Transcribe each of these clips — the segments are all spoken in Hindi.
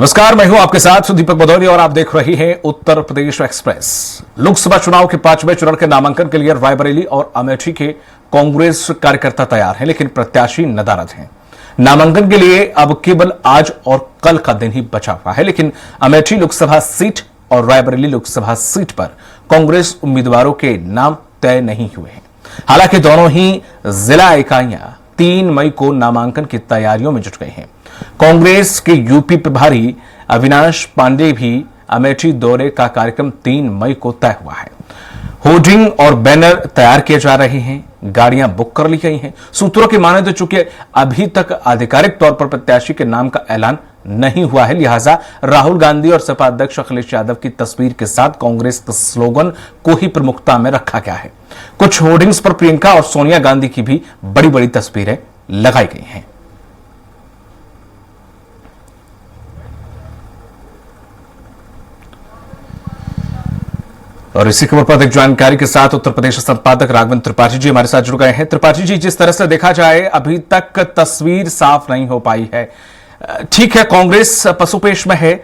नमस्कार, मैं हूं आपके साथ दीपक भदौरिया और आप देख रहे हैं उत्तर प्रदेश एक्सप्रेस। लोकसभा चुनाव के 5वें चरण के नामांकन के लिए रायबरेली और अमेठी के कांग्रेस कार्यकर्ता तैयार हैं, लेकिन प्रत्याशी नदारद हैं। नामांकन के लिए अब केवल आज और कल का दिन ही बचा हुआ है, लेकिन अमेठी लोकसभा सीट और रायबरेली लोकसभा सीट पर कांग्रेस उम्मीदवारों के नाम तय नहीं हुए हैं। हालांकि दोनों ही जिला इकाइयां 3 मई को नामांकन की तैयारियों में जुट गए हैं। कांग्रेस के यूपी प्रभारी अविनाश पांडे भी अमेठी दौरे का कार्यक्रम 3 मई को तय हुआ है। होर्डिंग और बैनर तैयार किए जा रहे हैं, गाड़ियां बुक कर ली गई हैं। सूत्रों की माने तो चूंकि अभी तक आधिकारिक तौर पर प्रत्याशी के नाम का ऐलान नहीं हुआ है, लिहाजा राहुल गांधी और सपा अध्यक्ष अखिलेश यादव की तस्वीर के साथ कांग्रेस के स्लोगन को ही प्रमुखता में रखा गया है। कुछ होर्डिंग्स पर प्रियंका और सोनिया गांधी की भी बड़ी बड़ी तस्वीरें लगाई गई हैं। और इसी खबर पर अधिक जानकारी के साथ उत्तर प्रदेश संपादक राघवेंद्र त्रिपाठी जी हमारे साथ जुड़ गए हैं। त्रिपाठी जी, जिस तरह से देखा जाए अभी तक तस्वीर साफ नहीं हो पाई है। ठीक है, कांग्रेस पसुपेश में है,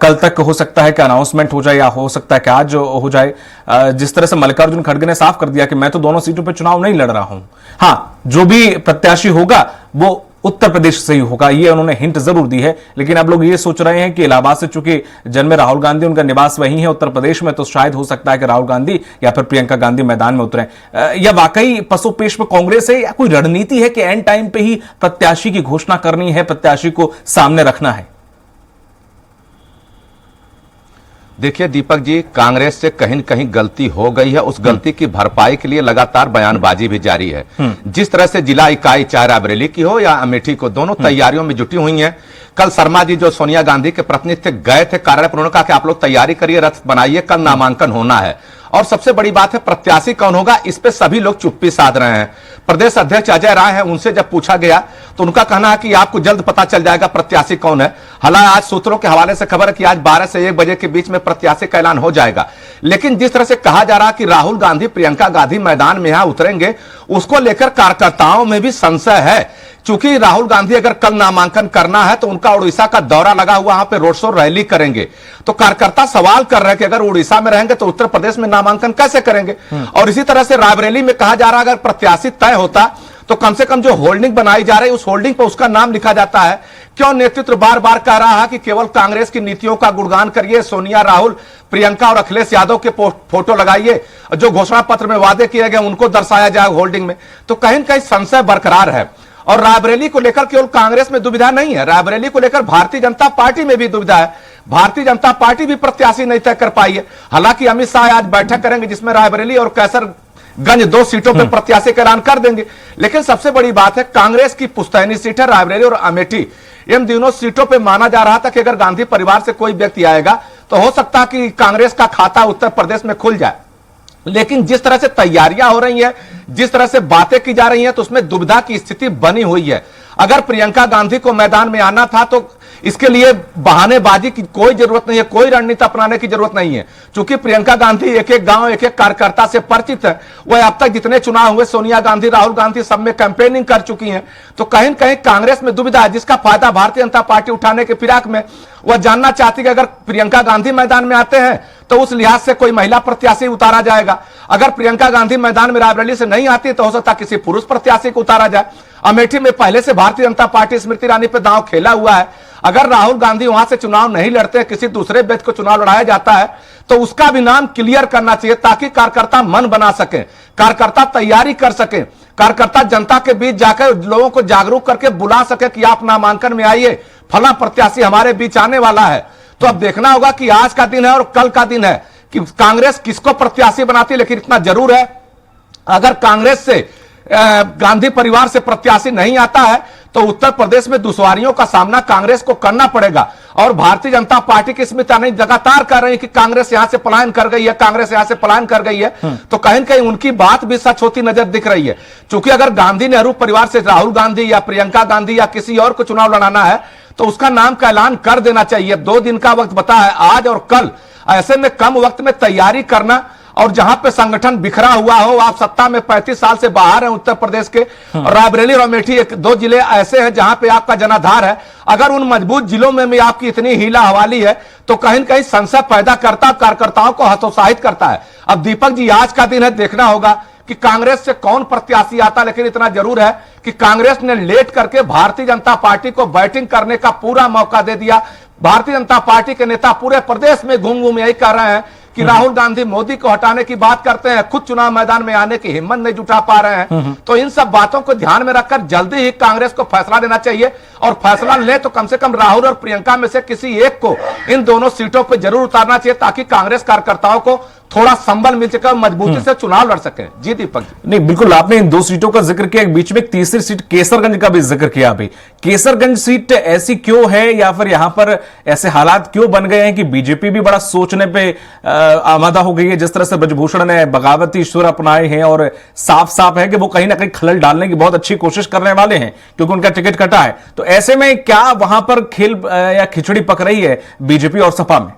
कल तक हो सकता है कि अनाउंसमेंट हो जाए या हो सकता है कि आज हो जाए। जिस तरह से मल्लिकार्जुन खड़गे ने साफ कर दिया कि मैं तो दोनों सीटों पर चुनाव नहीं लड़ रहा हूं। हाँ, जो भी प्रत्याशी होगा वो उत्तर प्रदेश से ही होगा, ये उन्होंने हिंट जरूर दी है। लेकिन अब लोग ये सोच रहे हैं कि इलाहाबाद से चूंकि जन्मे राहुल गांधी, उनका निवास वही है उत्तर प्रदेश में, तो शायद हो सकता है कि राहुल गांधी या फिर प्रियंका गांधी मैदान में उतरे। या वाकई पसुपेश में कांग्रेस है या कोई रणनीति है कि एंड टाइम पे ही प्रत्याशी की घोषणा करनी है, प्रत्याशी को सामने रखना है? देखिए दीपक जी, कांग्रेस से कहीं न कहीं गलती हो गई है। उस गलती की भरपाई के लिए लगातार बयानबाजी भी जारी है। जिस तरह से जिला इकाई चाहे रायबरेली की हो या अमेठी को, दोनों तैयारियों में जुटी हुई हैं। कल शर्मा जी जो सोनिया गांधी के प्रतिनिधि थे, गए थे कार्यालय पर, उन्होंने कहा कि आप लोग तैयारी करिए, रथ बनाइए, कल नामांकन होना है। और सबसे बड़ी बात है प्रत्याशी कौन होगा, इस पे सभी लोग चुप्पी साध रहे हैं। प्रदेश अध्यक्ष अजय राय हैं, उनसे जब पूछा गया तो उनका कहना है कि आपको जल्द पता चल जाएगा प्रत्याशी कौन है। हालांकि आज सूत्रों के हवाले से खबर है कि आज 12 से 1 बजे के बीच में प्रत्याशी का ऐलान हो जाएगा। लेकिन जिस तरह से कहा जा रहा कि राहुल गांधी प्रियंका गांधी मैदान में यहां उतरेंगे, उसको लेकर कार्यकर्ताओं में भी संशय है। चूंकि राहुल गांधी अगर कल नामांकन करना है तो उनका उड़ीसा का दौरा लगा हुआ, वहां पे रोड शो रैली करेंगे। तो कार्यकर्ता सवाल कर रहे हैं कि अगर उड़ीसा में रहेंगे तो उत्तर प्रदेश में नामांकन कैसे करेंगे। और इसी तरह से रायबरेली में कहा जा रहा है अगर प्रत्याशी तय होता तो कम से कम जो होल्डिंग बनाई जा रही है उस होल्डिंग पर उसका नाम लिखा जाता है। क्यों नेतृत्व बार बार कह रहा है कि केवल कांग्रेस की नीतियों का गुणगान करिए, सोनिया, राहुल, प्रियंका और अखिलेश यादव के फोटो लगाइए, जो घोषणा पत्र में वादे किए गए उनको दर्शाया जाए होल्डिंग में। तो कहीं न कहीं संशय बरकरार है। और रायबरेली को लेकर केवल कांग्रेस में दुविधा नहीं है, रायबरेली को लेकर भारतीय जनता पार्टी में भी दुविधा है। भारतीय जनता पार्टी भी प्रत्याशी नहीं तय कर पाई है। हालांकि अमित शाह आज बैठक करेंगे जिसमें रायबरेली और कैसरगंज 2 सीटों पर प्रत्याशी का ऐलान कर देंगे। लेकिन सबसे बड़ी बात है कांग्रेस की पुश्तैनी सीट है रायबरेली और अमेठी। इन दोनों सीटों पर माना जा रहा था कि अगर गांधी परिवार से कोई व्यक्ति आएगा तो हो सकता है कि कांग्रेस का खाता उत्तर प्रदेश में खुल जाए। लेकिन जिस तरह से तैयारियां हो रही हैं, जिस तरह से बातें की जा रही हैं, तो उसमें दुविधा की स्थिति बनी हुई है। अगर प्रियंका गांधी को मैदान में आना था तो इसके लिए बहानेबाजी की कोई जरूरत नहीं है, कोई रणनीति अपनाने की जरूरत नहीं है। क्योंकि प्रियंका गांधी एक एक गांव, एक एक कार्यकर्ता से परिचित है। वह अब तक जितने चुनाव हुए सोनिया गांधी, राहुल गांधी सब में कैंपेनिंग कर चुकी हैं। तो कहीं न कहीं कांग्रेस में दुविधा है, जिसका फायदा भारतीय जनता पार्टी उठाने के फिराक में वह जानना चाहती है कि अगर प्रियंका गांधी मैदान में आते हैं तो उस लिहाज से कोई महिला प्रत्याशी उतारा जाएगा। अगर प्रियंका गांधी मैदान में रायबरेली से नहीं आती तो हो सकता है किसी पुरुष प्रत्याशी को उतारा जाए। अमेठी में पहले से भारतीय जनता पार्टी स्मृति ईरानी पे दांव खेला हुआ है। अगर राहुल गांधी वहां से चुनाव नहीं लड़ते, किसी दूसरे व्यक्ति को चुनाव लड़ाया जाता है तो उसका भी नाम क्लियर करना चाहिए, ताकि कार्यकर्ता मन बना सके, कार्यकर्ता तैयारी कर सके, कार्यकर्ता जनता के बीच जाकर लोगों को जागरूक करके बुला सके कि आप नामांकन में आइए, फला प्रत्याशी हमारे बीच आने वाला है। तो अब देखना होगा कि आज का दिन है और कल का दिन है कि कांग्रेस किसको प्रत्याशी बनाती है। लेकिन इतना जरूर है, अगर कांग्रेस से गांधी परिवार से प्रत्याशी नहीं आता है तो उत्तर प्रदेश में दुश्वारियों का सामना कांग्रेस को करना पड़ेगा। और भारतीय जनता पार्टी की स्मृति ईरानी लगातार कर रही है कि कांग्रेस यहां से पलायन कर गई है, कांग्रेस यहां से पलायन कर गई है। तो कहीं न कहीं उनकी बात भी सच होती नजर दिख रही है। क्योंकि अगर गांधी नेहरू परिवार से राहुल गांधी या प्रियंका गांधी या किसी और को चुनाव लड़ाना है तो उसका नाम का ऐलान कर देना चाहिए। 2 दिन का वक्त बता है, आज और कल। ऐसे में कम वक्त में तैयारी करना और जहां पे संगठन बिखरा हुआ हो, आप सत्ता में 35 साल से बाहर हैं उत्तर प्रदेश के, और रायबरेली और अमेठी दो जिले ऐसे हैं जहां पे आपका जनाधार है। अगर उन मजबूत जिलों में भी आपकी इतनी हीला हवाली है तो कहीं न कहीं संशय पैदा करता, कार्यकर्ताओं को हतोत्साहित करता है। अब दीपक जी, आज का दिन है, देखना होगा कि कांग्रेस से कौन प्रत्याशी आता, लेकिन इतना जरूर है कि कांग्रेस ने लेट करके भारतीय जनता पार्टी को बैटिंग करने का पूरा मौका दे दिया। भारतीय जनता पार्टी के नेता पूरे प्रदेश में घूम घूम यही कह रहे हैं कि राहुल गांधी मोदी को हटाने की बात करते हैं, खुद चुनाव मैदान में आने की हिम्मत नहीं जुटा पा रहे हैं। तो इन सब बातों को ध्यान में रखकर जल्दी ही कांग्रेस को फैसला लेना चाहिए, और फैसला ले तो कम से कम राहुल और प्रियंका में से किसी एक को इन दोनों सीटों पर जरूर उतारना चाहिए, ताकि कांग्रेस कार्यकर्ताओं को थोड़ा संबल मिल सके, मजबूती से चुनाव लड़ सके। जी दीपक जी। नहीं, बिल्कुल, आपने इन 2 सीटों का जिक्र किया, एक बीच में एक तीसरी सीट केसरगंज का भी जिक्र किया। अभी केसरगंज सीट ऐसी क्यों है, या फिर यहां पर ऐसे हालात क्यों बन गए हैं कि बीजेपी भी बड़ा सोचने पे आमादा हो गई है? जिस तरह से ब्रजभूषण ने बगावती सुर अपनाए हैं और साफ साफ है कि वो कहीं ना कहीं खलल डालने की बहुत अच्छी कोशिश करने वाले हैं, क्योंकि उनका टिकट कटा है। तो ऐसे में क्या वहां पर खेल या खिचड़ी पक रही है बीजेपी और सपा में?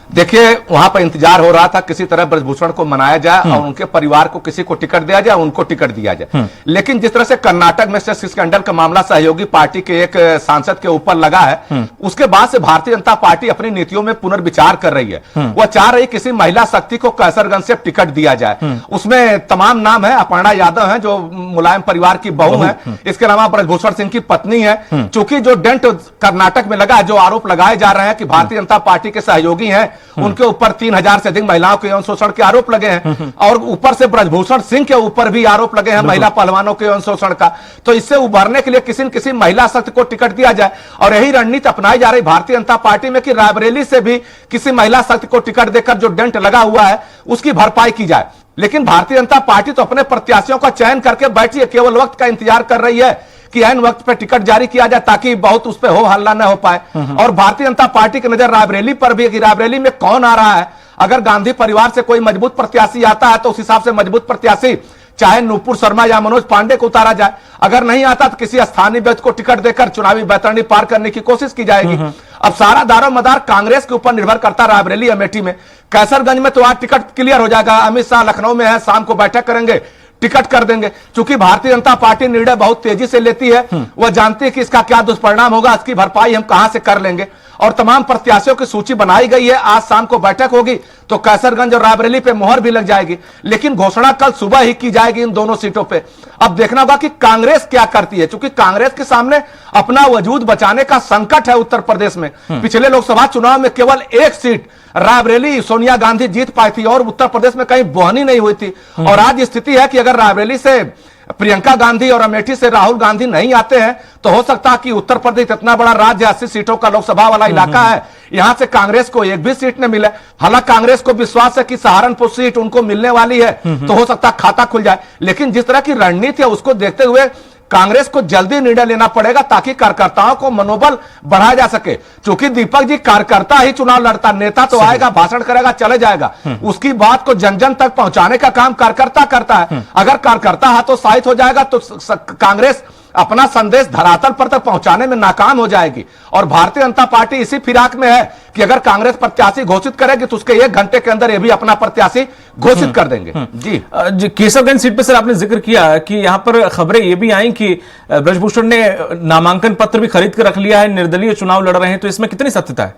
देखिए, वहां पर इंतजार हो रहा था किसी तरह ब्रजभूषण को मनाया जाए और उनके परिवार को किसी को टिकट दिया जाए, उनको टिकट दिया जाए। लेकिन जिस तरह से कर्नाटक में सेक्स स्कैंडल का मामला सहयोगी पार्टी के एक सांसद के ऊपर लगा है, उसके बाद से भारतीय जनता पार्टी अपनी नीतियों में पुनर्विचार कर रही है। वह चाह रही किसी महिला शक्ति को कैसरगंज से टिकट दिया जाए। उसमें तमाम नाम है, अपर्णा यादव है जो मुलायम परिवार की बहू है, इसके अलावा ब्रजभूषण सिंह की पत्नी है। चूंकि जो डेंट कर्नाटक में लगा है, जो आरोप लगाए जा रहे हैं कि भारतीय जनता पार्टी के सहयोगी हैं, उनके ऊपर 3000 से अधिक महिलाओं के यौन शोषण के आरोप लगे हैं, और ऊपर से ब्रजभूषण सिंह के ऊपर भी आरोप लगे हैं महिला पहलवानों के यौन शोषण का। तो इससे उबरने के लिए किसी न किसी महिला शक्ति को टिकट दिया जाए, और यही रणनीति अपनाई जा रही भारतीय जनता पार्टी में कि रायबरेली से भी किसी महिला शक्ति को टिकट देकर जो डेंट लगा हुआ है उसकी भरपाई की जाए। लेकिन भारतीय जनता पार्टी तो अपने प्रत्याशियों का चयन करके बैठी है, केवल वक्त का इंतजार कर रही है कि ऐन वक्त पे टिकट जारी किया जाए, ताकि बहुत उस पे हो हल्ला न हो पाए। और भारतीय जनता पार्टी की नजर रायबरेली पर भी है कि रायबरेली में कौन आ रहा है। अगर गांधी परिवार से कोई मजबूत प्रत्याशी आता है तो उस हिसाब से मजबूत प्रत्याशी, चाहे नूपुर शर्मा या मनोज पांडे को उतारा जाए। अगर नहीं आता तो किसी स्थानीय व्यक्ति को टिकट देकर चुनावी बैतरणी पार करने की कोशिश की जाएगी। अब सारा दारोमदार कांग्रेस के ऊपर निर्भर करता है। रायबरेली अमेठी में, कैसरगंज में तो आज टिकट क्लियर हो जाएगा। अमित शाह लखनऊ में है, शाम को बैठक करेंगे, टिकट कर देंगे। चूंकि भारतीय जनता पार्टी निर्णय बहुत तेजी से लेती है, वह जानती है कि इसका क्या दुष्परिणाम होगा, इसकी भरपाई हम कहां से कर लेंगे। और तमाम प्रत्याशियों की सूची बनाई गई है। आज शाम को बैठक होगी तो कैसरगंज और रायबरेली पे मोहर भी लग जाएगी, लेकिन घोषणा कल सुबह ही की जाएगी इन दोनों सीटों पे। अब देखना होगा कि कांग्रेस क्या करती है, क्योंकि कांग्रेस के सामने अपना वजूद बचाने का संकट है उत्तर प्रदेश में। पिछले लोकसभा चुनाव में केवल एक सीट रायबरेली सोनिया गांधी जीत पाई थी, और उत्तर प्रदेश में कहीं बोहनी नहीं हुई थी। और आज स्थिति है कि अगर रायबरेली से प्रियंका गांधी और अमेठी से राहुल गांधी नहीं आते हैं तो हो सकता है कि उत्तर प्रदेश इतना बड़ा राज्य, 80 सीटों का लोकसभा वाला इलाका है, यहां से कांग्रेस को एक भी सीट न मिले। हालांकि कांग्रेस को विश्वास है कि सहारनपुर सीट उनको मिलने वाली है, तो हो सकता है खाता खुल जाए। लेकिन जिस तरह की रणनीति है उसको देखते हुए कांग्रेस को जल्दी निर्णय लेना पड़ेगा, ताकि कार्यकर्ताओं को मनोबल बढ़ाया जा सके। क्योंकि दीपक जी, कार्यकर्ता ही चुनाव लड़ता, नेता तो आएगा, भाषण करेगा, चले जाएगा। उसकी बात को जन जन तक पहुंचाने का काम कार्यकर्ता करता है। अगर कार्यकर्ता हतोत्साहित हो जाएगा तो कांग्रेस अपना संदेश धरातल पर तक पहुंचाने में नाकाम हो जाएगी। और भारतीय जनता पार्टी इसी फिराक में है कि अगर कांग्रेस प्रत्याशी घोषित करेगी तो उसके 1 घंटे के अंदर ये भी अपना प्रत्याशी घोषित कर देंगे। जी केसरगंज सीट पर सर आपने जिक्र किया कि यहां पर खबरें ये भी आई कि ब्रजभूषण ने नामांकन पत्र भी खरीद कर रख लिया है, निर्दलीय चुनाव लड़ रहे हैं, तो इसमें कितनी सत्यता है?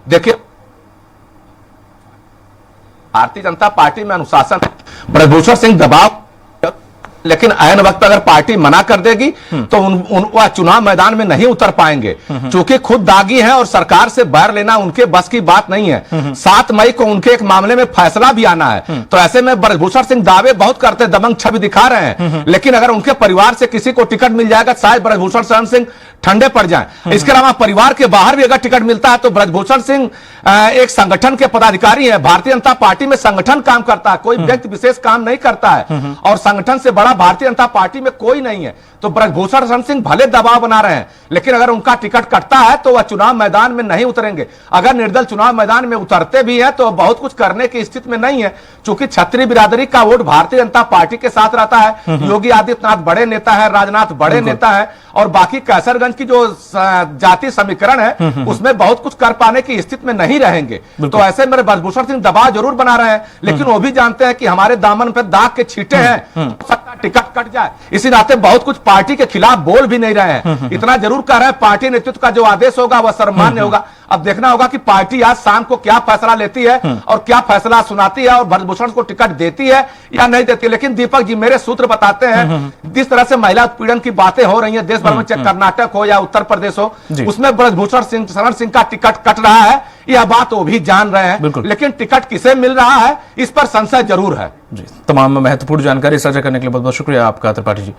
देखिए, भारतीय जनता पार्टी में अनुशासन, ब्रजभूषण सिंह दबाव, लेकिन ऐन वक्त अगर पार्टी मना कर देगी तो वह चुनाव मैदान में नहीं उतर पाएंगे, क्योंकि खुद दागी हैं और सरकार से बैर लेना उनके बस की बात नहीं है। 7 मई को उनके एक मामले में फैसला भी आना है। तो ऐसे में ब्रजभूषण सिंह दावे बहुत करते, दबंग छवि दिखा रहे हैं, लेकिन अगर उनके परिवार से किसी को टिकट मिल जाएगा शायद ब्रजभूषण शरण सिंह ठंडे पड़ जाएं। इसके अलावा परिवार के बाहर भी अगर टिकट मिलता है तो ब्रजभूषण सिंह एक संगठन के पदाधिकारी हैं। भारतीय जनता पार्टी में संगठन काम करता है, कोई व्यक्ति विशेष काम नहीं करता है, और संगठन से बड़ा भारतीय जनता पार्टी में कोई नहीं है। तो ब्रजभूषण शरण सिंह भले दबाव बना रहे हैं, लेकिन अगर उनका टिकट कटता है तो वह चुनाव मैदान में नहीं उतरेंगे। अगर निर्दल चुनाव मैदान में उतरते भी हैं तो बहुत कुछ करने की स्थिति में नहीं है, चूंकि क्षत्रिय बिरादरी का वोट भारतीय जनता पार्टी के साथ रहता है। योगी आदित्यनाथ बड़े नेता है, राजनाथ बड़े नेता है, और बाकी कैसरगंज की जो जाति समीकरण है उसमें बहुत कुछ कर पाने की स्थिति में नहीं रहेंगे। तो ऐसे मेरे ब्रजभूषण सिंह दबाव जरूर बना रहे हैं, लेकिन वो भी जानते हैं कि हमारे दामन पे दाग के छींटे हैं, सकता टिकट कट जाए। इसी नाते बहुत कुछ पार्टी के खिलाफ बोल भी नहीं रहे हैं। इतना जरूर कह रहे हैं पार्टी नेतृत्व का जो आदेश होगा वह सर्वमान्य होगा। अब देखना होगा कि पार्टी आज शाम को क्या फैसला लेती है और क्या फैसला सुनाती है, और ब्रजभूषण को टिकट देती है या नहीं देती। लेकिन दीपक जी, मेरे सूत्र बताते हैं जिस तरह से महिला उत्पीड़न की बातें हो रही हैं देश भर में, चाहे कर्नाटक हो या उत्तर प्रदेश हो, उसमें ब्रजभूषण शरण सिंह का टिकट कट रहा है, यह बात वो भी जान रहे हैं। लेकिन टिकट किसे मिल रहा है इस पर संशय जरूर है। जी, तमाम महत्वपूर्ण जानकारी साझा करने के लिए बहुत बहुत शुक्रिया आपका त्रिपाठी जी।